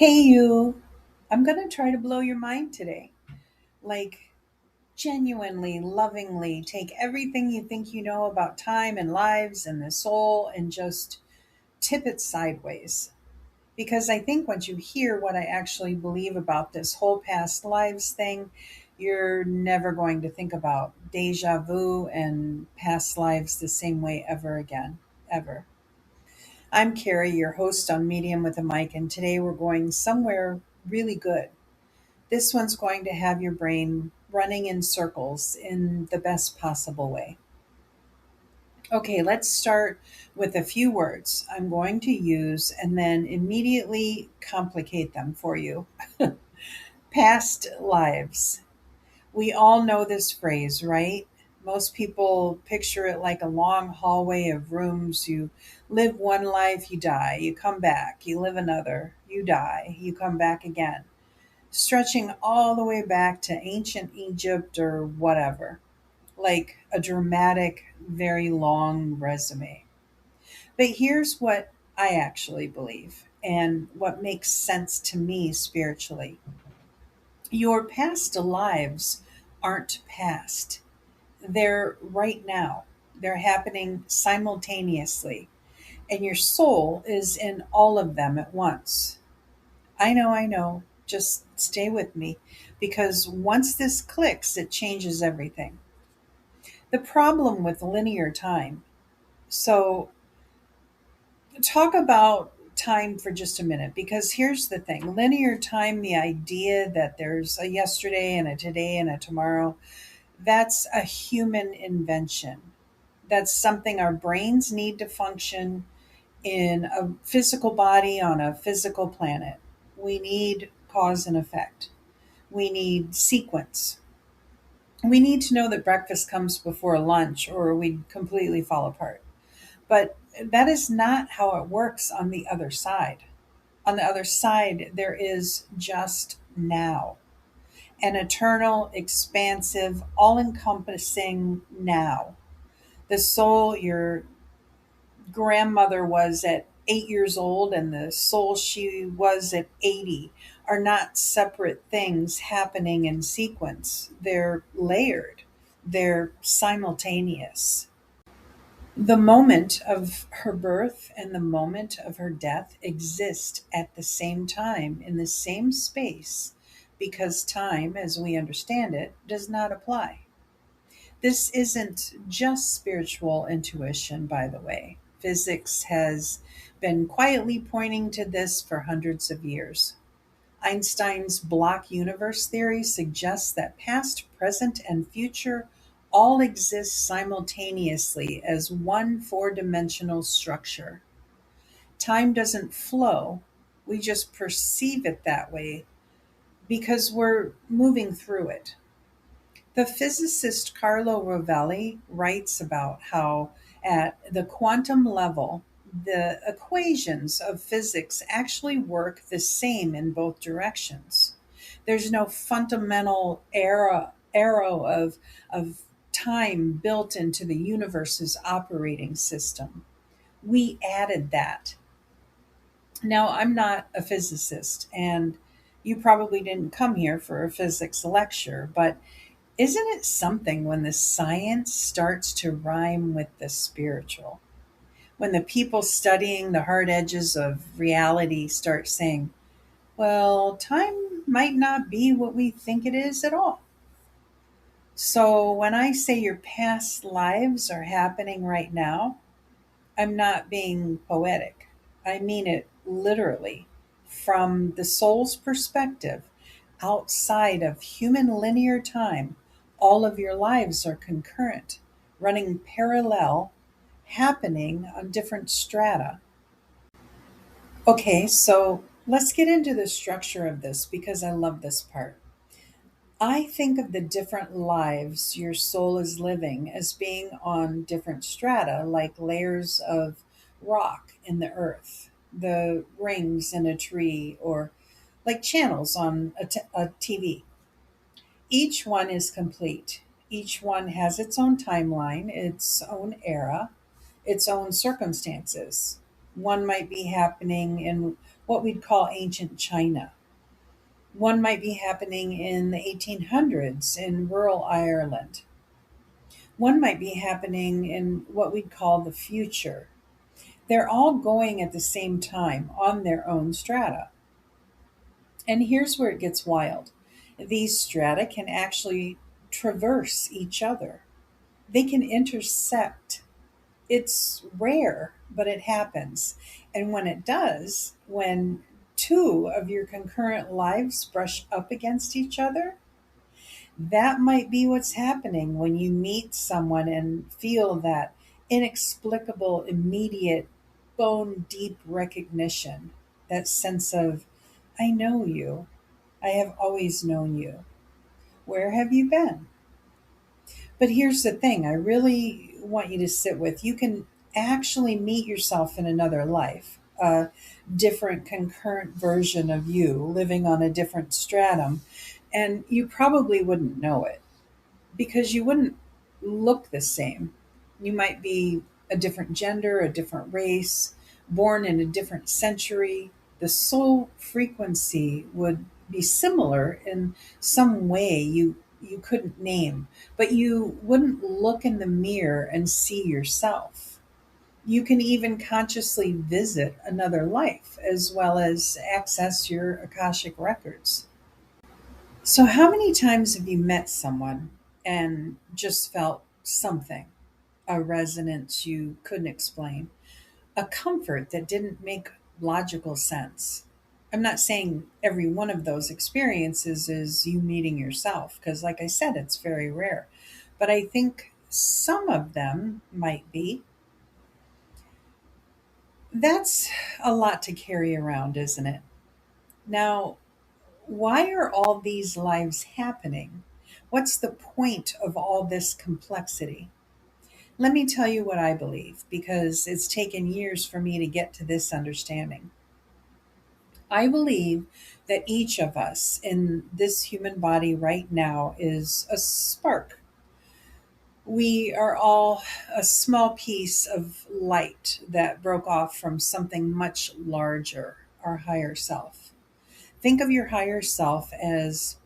Hey, you. I'm going to try to blow your mind today. Like, genuinely, lovingly take everything you think you know about time and lives and the soul and just tip it sideways. Because I think once you hear what I actually believe about this whole past lives thing, you're never going to think about deja vu and past lives the same way ever again. Ever. I'm Kari, your host on Medium with a Mic, and today we're going somewhere really good. This one's going to have your brain running in circles in the best possible way. Okay, let's start with a few words I'm going to use and then immediately complicate them for you. Past lives. We all know this phrase, right? Most people picture it like a long hallway of rooms. You live one life, you die, you come back, you live another, you die, you come back again, stretching all the way back to ancient Egypt or whatever, like a dramatic, very long resume. But here's what I actually believe and what makes sense to me spiritually. Your past lives aren't past, they're right now. They're happening simultaneously, and your soul is in all of them at once. I know. Just stay with me because once this clicks, it changes everything. The problem with linear time. So, talk about time for just a minute because here's the thing linear time, the idea that there's a yesterday and a today and a tomorrow, that's a human invention. That's something our brains need to function in a physical body on a physical planet. We need cause and effect. We need sequence. We need to know that breakfast comes before lunch or we'd completely fall apart. But that is not how it works on the other side. On the other side, there is just now, an eternal, expansive, all encompassing now. The soul, your grandmother was at 8 years old and the soul she was at 80 are not separate things happening in sequence. They're layered, they're simultaneous. The moment of her birth and the moment of her death exist at the same time in the same space because time, as we understand it, does not apply. This isn't just spiritual intuition, by the way. Physics has been quietly pointing to this for hundreds of years. Einstein's block universe theory suggests that past, present, and future all exist simultaneously as one four-dimensional structure. Time doesn't flow, we just perceive it that way because we're moving through it. The physicist Carlo Rovelli writes about how, at the quantum level, the equations of physics actually work the same in both directions. There's no fundamental arrow of time built into the universe's operating system. We added that. Now, I'm not a physicist, and you probably didn't come here for a physics lecture, but isn't it something when the science starts to rhyme with the spiritual? When the people studying the hard edges of reality start saying, well, time might not be what we think it is at all. So when I say your past lives are happening right now, I'm not being poetic. I mean it literally. From the soul's perspective, outside of human linear time, all of your lives are concurrent, running parallel, happening on different strata. Okay, so let's get into the structure of this because I love this part. I think of the different lives your soul is living as being on different strata, like layers of rock in the earth, the rings in a tree, or like channels on a TV. Each one is complete. Each one has its own timeline, its own era, its own circumstances. One might be happening in what we'd call ancient China. One might be happening in the 1800s in rural Ireland. One might be happening in what we'd call the future. They're all going at the same time on their own strata. And here's where it gets wild. These strata can actually traverse each other. They can intersect. It's rare, but it happens. And when it does, when two of your concurrent lives brush up against each other, that might be what's happening when you meet someone and feel that inexplicable, immediate, bone deep recognition, that sense of, I know you. I have always known you. Where have you been? But here's the thing I really want you to sit with. You can actually meet yourself in another life, a different concurrent version of you living on a different stratum, and you probably wouldn't know it because you wouldn't look the same. You might be a different gender, a different race, born in a different century. The soul frequency would be similar in some way you couldn't name, but you wouldn't look in the mirror and see yourself. You can even consciously visit another life as well as access your Akashic records. So, how many times have you met someone and just felt something, a resonance you couldn't explain, a comfort that didn't make logical sense? I'm not saying every one of those experiences is you meeting yourself, because, like I said, it's very rare. But I think some of them might be. That's a lot to carry around, isn't it? Now, why are all these lives happening? What's the point of all this complexity? Let me tell you what I believe, because it's taken years for me to get to this understanding. I believe that each of us in this human body right now is a spark. We are all a small piece of light that broke off from something much larger, our higher self. Think of your higher self as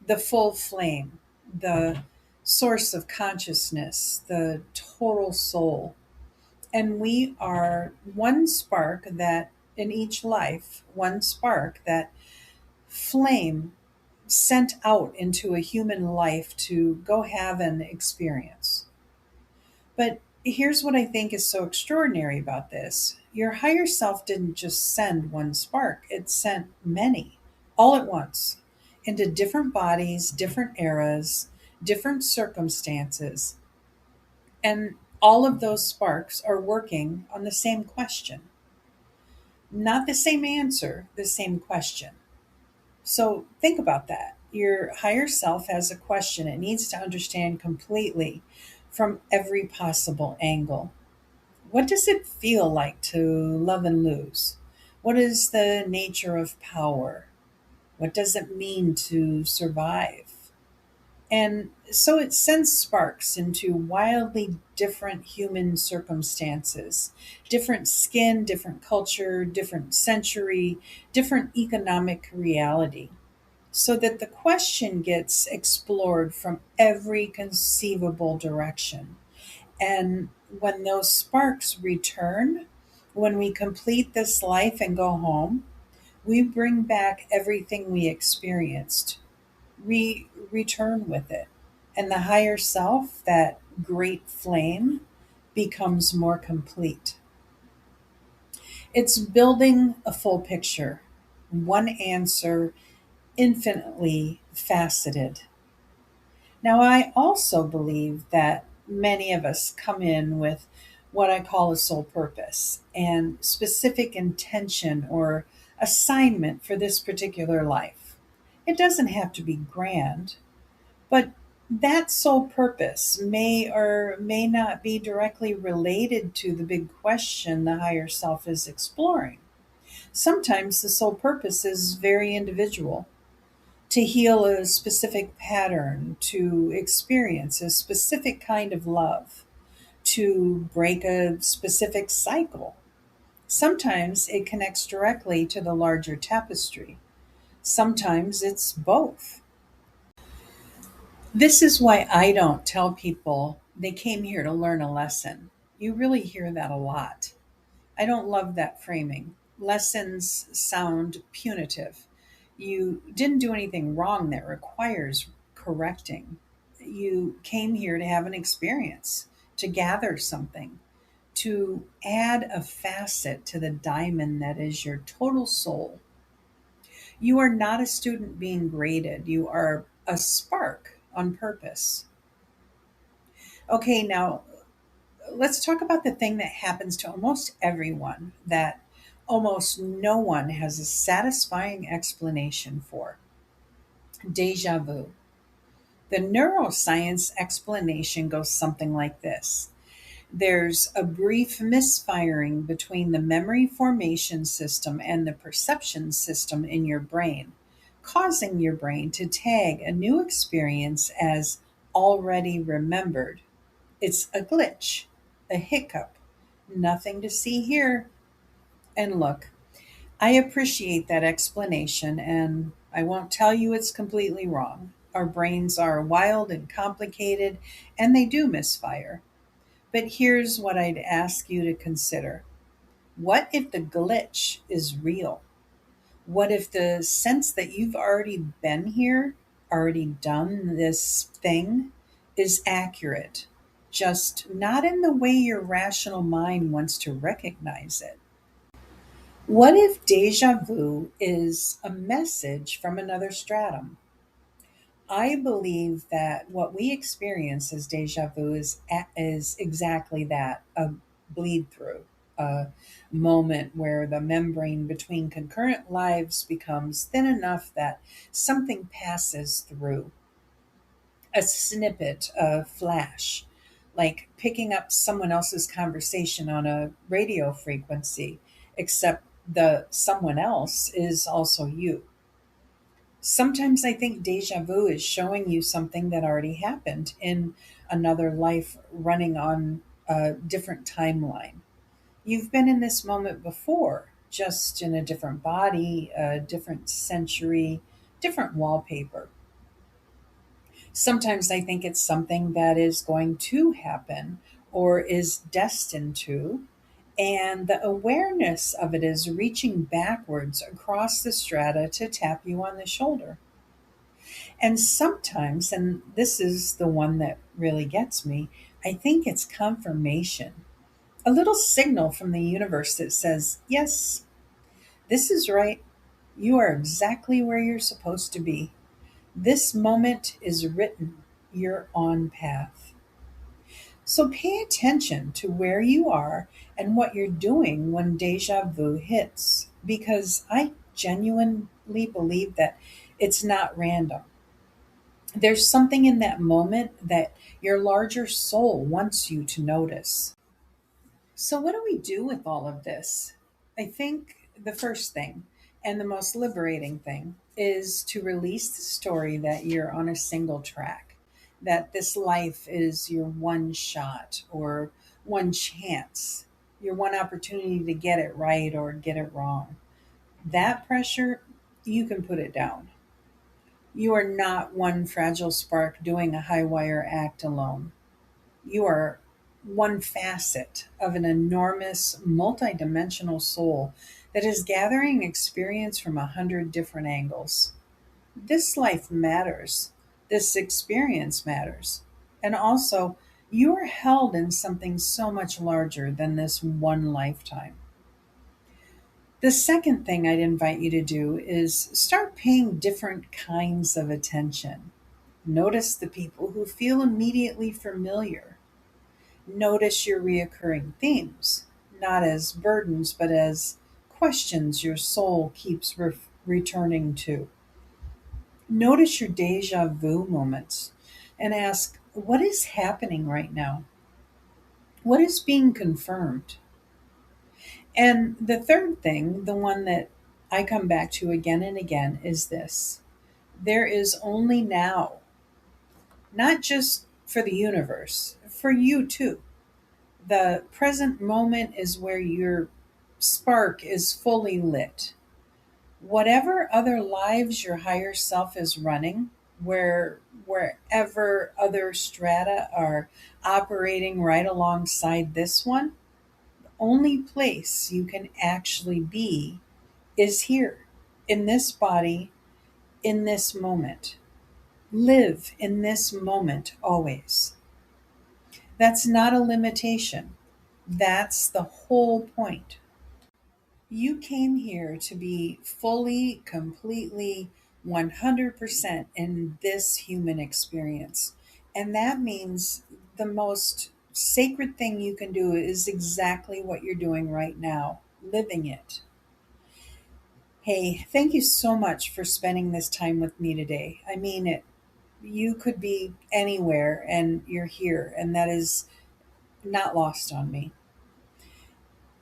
the full flame, the source of consciousness, the total soul. And we are one spark that, in each life, one spark, that flame sent out into a human life to go have an experience. But here's what I think is so extraordinary about this: your higher self didn't just send one spark, it sent many all at once into different bodies, different eras, different circumstances. And all of those sparks are working on the same question. Not the same answer, the same question. So think about that. Your higher self has a question it needs to understand completely from every possible angle. What does it feel like to love and lose? What is the nature of power? What does it mean to survive? And so it sends sparks into wildly different human circumstances, different skin, different culture, different century, different economic reality, so that the question gets explored from every conceivable direction. And when those sparks return, when we complete this life and go home, we bring back everything we experienced. We return with it. And the higher self, that great flame, becomes more complete. It's building a full picture, one answer, infinitely faceted. Now, I also believe that many of us come in with what I call a soul purpose and specific intention or assignment for this particular life. It doesn't have to be grand, but that soul purpose may or may not be directly related to the big question the higher self is exploring. Sometimes the soul purpose is very individual: to heal a specific pattern, to experience a specific kind of love, to break a specific cycle. Sometimes it connects directly to the larger tapestry. Sometimes it's both. This is why I don't tell people they came here to learn a lesson. You really hear that a lot. I don't love that framing. Lessons sound punitive. You didn't do anything wrong that requires correcting. You came here to have an experience, to gather something, to add a facet to the diamond that is your total soul. You are not a student being graded, you are a spark on purpose. Okay, now let's talk about the thing that happens to almost everyone that almost no one has a satisfying explanation for: deja vu. The neuroscience explanation goes something like this: there's a brief misfiring between the memory formation system and the perception system in your brain, causing your brain to tag a new experience as already remembered. It's a glitch, a hiccup. Nothing to see here. And look, I appreciate that explanation, and I won't tell you it's completely wrong. Our brains are wild and complicated, and they do misfire. But here's what I'd ask you to consider: what if the glitch is real? What if the sense that you've already been here, already done this thing, is accurate, just not in the way your rational mind wants to recognize it? What if deja vu is a message from another stratum? I believe that what we experience as deja vu is exactly that, a bleed through, a moment where the membrane between concurrent lives becomes thin enough that something passes through, a snippet, a flash, like picking up someone else's conversation on a radio frequency, except the someone else is also you. Sometimes I think deja vu is showing you something that already happened in another life running on a different timeline. You've been in this moment before, just in a different body, a different century, different wallpaper. Sometimes I think it's something that is going to happen or is destined to, and the awareness of it is reaching backwards across the strata to tap you on the shoulder. And sometimes, and this is the one that really gets me, I think it's confirmation, a little signal from the universe that says, yes, this is right. You are exactly where you're supposed to be. This moment is written. You're on path. So pay attention to where you are and what you're doing when deja vu hits, because I genuinely believe that it's not random. There's something in that moment that your larger soul wants you to notice. So, what do we do with all of this? I think the first thing and the most liberating thing is to release the story that you're on a single track, that this life is your one shot or one chance, your one opportunity to get it right or get it wrong. That pressure, you can put it down. You are not one fragile spark doing a high wire act alone. You are one facet of an enormous, multidimensional soul that is gathering experience from 100 different angles. This life matters. This experience matters. And also, you are held in something so much larger than this one lifetime. The second thing I'd invite you to do is start paying different kinds of attention. Notice the people who feel immediately familiar. Notice your reoccurring themes, not as burdens, but as questions your soul keeps returning to. Notice your deja vu moments and ask, what is happening right now? What is being confirmed? And the third thing, the one that I come back to again and again, is this: there is only now, not just for the universe, for you too. The present moment is where you're spark is fully lit, whatever other lives your higher self is running, wherever other strata are operating right alongside this one, the only place you can actually be is here, in this body, in this moment. Live in this moment always. That's not a limitation. That's the whole point. You came here to be fully, completely, 100% in this human experience. And that means the most sacred thing you can do is exactly what you're doing right now, living it. Hey, thank you so much for spending this time with me today. I mean it. You could be anywhere and you're here, and that is not lost on me.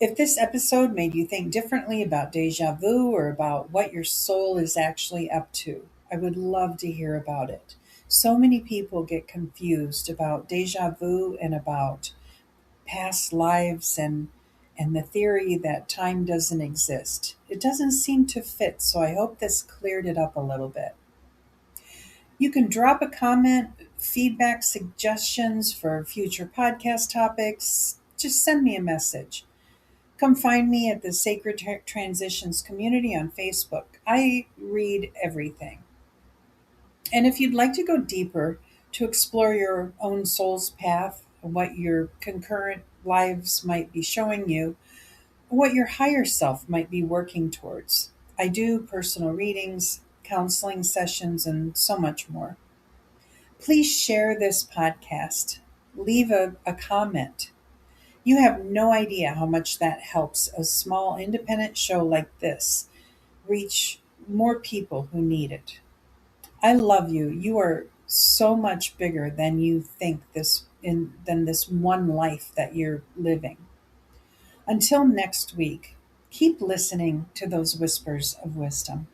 If this episode made you think differently about deja vu or about what your soul is actually up to, I would love to hear about it. So many people get confused about deja vu and about past lives and the theory that time doesn't exist. It doesn't seem to fit, so I hope this cleared it up a little bit. You can drop a comment, feedback, suggestions for future podcast topics. Just send me a message. Come find me at the Sacred Transitions community on Facebook. I read everything. And if you'd like to go deeper to explore your own soul's path, what your concurrent lives might be showing you, what your higher self might be working towards, I do personal readings, counseling sessions, and so much more. Please share this podcast. Leave a comment. You have no idea how much that helps a small independent show like this reach more people who need it. I love you. You are so much bigger than you think than this one life that you're living. Until next week, keep listening to those whispers of wisdom.